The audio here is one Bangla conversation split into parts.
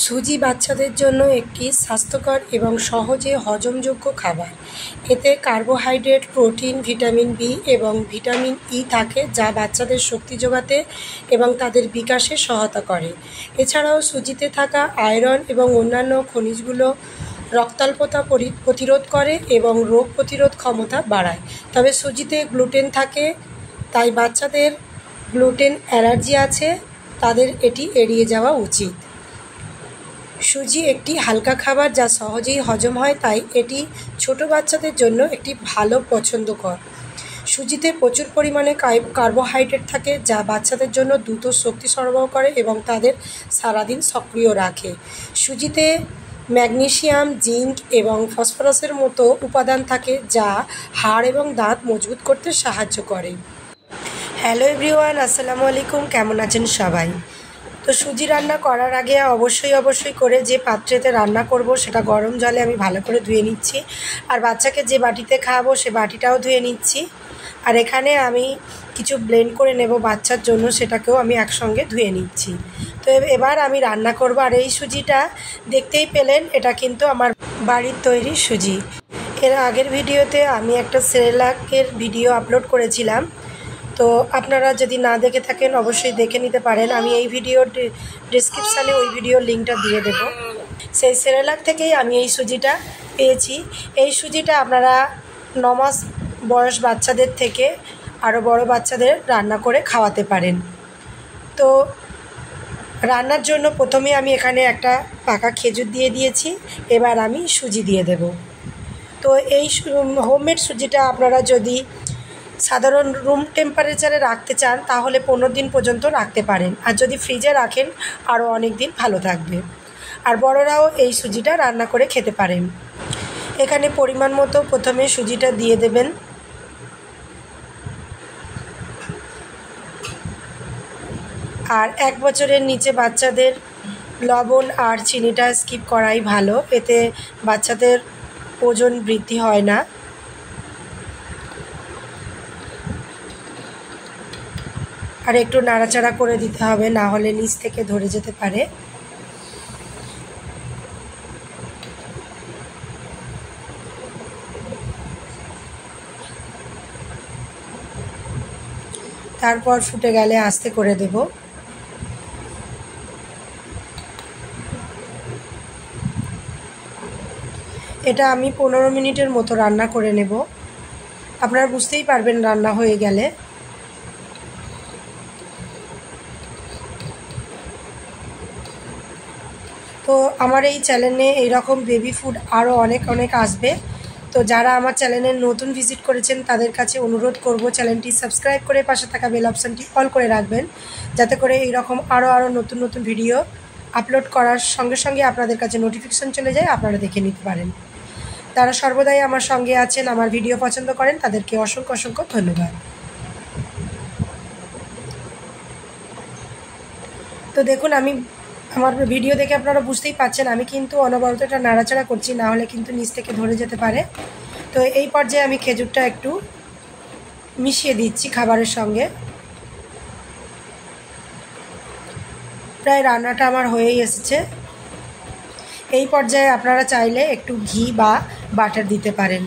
সুজি বাচ্চাদের জন্য একটি স্বাস্থ্যকর এবং সহজে হজমযোগ্য খাবার। এতে কার্বোহাইড্রেট, প্রোটিন, ভিটামিন বি এবং ভিটামিন ই থাকে, যা বাচ্চাদের শক্তি যোগাতে এবং তাদের বিকাশে সহায়তা করে। এছাড়াও সুজিতে থাকা আয়রন এবং অন্যান্য খনিজগুলো রক্তাল্পতা প্রতিরোধ করে এবং রোগ প্রতিরোধ ক্ষমতা বাড়ায়। তবে সুজিতে গ্লুটেন থাকে, তাই বাচ্চাদের গ্লুটেন অ্যালার্জি আছে তাদের এটি এড়িয়ে যাওয়া উচিত। সুজি একটি হালকা খাবার যা সহজেই হজম হয়, তাই এটি ছোট বাচ্চাদের জন্য একটি ভালো পছন্দকর। সুজিতে প্রচুর পরিমাণে কার্বোহাইড্রেট থাকে, যা বাচ্চাদের জন্য দ্রুত শক্তি সরবরাহ করে এবং তাদের সারাদিন সক্রিয় রাখে। সুজিতে ম্যাগনেসিয়াম, জিঙ্ক এবং ফসফরাসের মতো উপাদান থাকে, যা হাড় এবং দাঁত মজবুত করতে সাহায্য করে। হ্যালো এভরিওয়ান, আসসালামু আলাইকুম। কেমন আছেন সবাই? তো সুজি রান্না করার আগে অবশ্যই করে যে পাত্রেতে রান্না করব সেটা গরম জলে আমি ভালো করে ধুয়ে নিচ্ছি, আর বাচ্চাকে যে বাটিতে খাওয়াবো সে বাটিটাও ধুয়ে নিচ্ছি। আর এখানে আমি কিছু ব্লেন্ড করে নেব বাচ্চার জন্য, সেটাকেও আমি একসঙ্গে ধুয়ে নিচ্ছি। তো এবার আমি রান্না করব। আর এই সুজিটা দেখতেই পেলেন, এটা কিন্তু আমার বাড়ির তৈরি সুজি। এর আগের ভিডিওতে আমি একটা সেরেলাকের ভিডিও আপলোড করেছিলাম, তো আপনারা যদি না দেখে থাকেন অবশ্যই দেখে নিতে পারেন। আমি এই ভিডিওর ডিসক্রিপশানে ওই ভিডিওর লিঙ্কটা দিয়ে দেব। সেই সেরেলাক থেকেই আমি এই সুজিটা পেয়েছি। এই সুজিটা আপনারা 9 মাস বয়স বাচ্চাদের থেকে আরও বড় বাচ্চাদের রান্না করে খাওয়াতে পারেন। তো রান্নার জন্য প্রথমে আমি এখানে একটা পাকা খেজুর দিয়ে দিয়েছি, এবার আমি সুজি দিয়ে দেব। তো এই হোমমেড সুজিটা আপনারা যদি সাধারণ রুম টেম্পারেচারে রাখতে চান তাহলে 15 দিন পর্যন্ত রাখতে পারেন, আর যদি ফ্রিজে রাখেন আরও অনেক দিন ভালো থাকবে। আর বড়রাও এই সুজিটা রান্না করে খেতে পারেন। এখানে পরিমাণ মতো প্রথমে সুজিটা দিয়ে দেবেন। আর 1 বছরের নিচে বাচ্চাদের লবণ আর চিনিটা স্কিপ করাই ভালো, এতে বাচ্চাদের ওজন বৃদ্ধি হয় না। আর একটু নাড়াচাড়া করে দিতে হবে, না হলে নিচ থেকে ধরে যেতে পারে। তারপর ফুটে গেলে আস্তে করে দেব। এটা আমি 15 মিনিটের মতো রান্না করে নেব। আপনারা বুঝতেই পারবেন রান্না হয়ে গেলে। তো আমার এই চ্যানেলে এইরকম বেবি ফুড আরও অনেক আসবে। তো যারা আমার চ্যানেলে নতুন ভিজিট করেছেন তাদের কাছে অনুরোধ করব চ্যানেলটি সাবস্ক্রাইব করে পাশে থাকা বেল অপশানটি অল করে রাখবেন, যাতে করে এইরকম আরও নতুন ভিডিও আপলোড করার সঙ্গে আপনাদের কাছে নোটিফিকেশান চলে যায়, আপনারা দেখে নিতে পারেন। তারা সর্বদাই আমার সঙ্গে আছেন, আমার ভিডিও পছন্দ করেন, তাদেরকে অসংখ্য ধন্যবাদ। তো দেখুন, আমার ভিডিও দেখে আপনারা বুঝতেই পাচ্ছেন আমি কিন্তু অনবরত এটা নাড়াচাড়া করছি, না হলে কিন্তু নিচ থেকে ধরে যেতে পারে। তো এই পর্যায়ে আমি খেজুরটা একটু মিশিয়ে দিচ্ছি খাবারের সঙ্গে। প্রায় রান্নাটা আমার হয়েই এসেছে। এই পর্যায়ে আপনারা চাইলে একটু ঘি বা বাটার দিতে পারেন।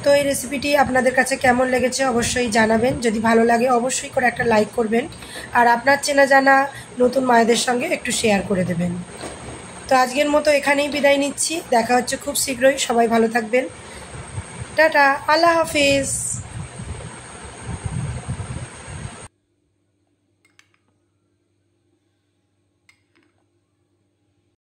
তো এই রেসিপিটি আপনাদের কাছে কেমন লেগেছে অবশ্যই জানাবেন। যদি ভালো লাগে অবশ্যই করে একটা লাইক করবেন, আর আপনার চেনা জানা নতুন মায়েদের সঙ্গে একটু শেয়ার করে দেবেন। তো আজকের মতো এখানেই বিদায় নিচ্ছি, দেখা হচ্ছে খুব শীঘ্রই। সবাই ভালো থাকবেন, টাটা, আল্লাহ হাফিজ।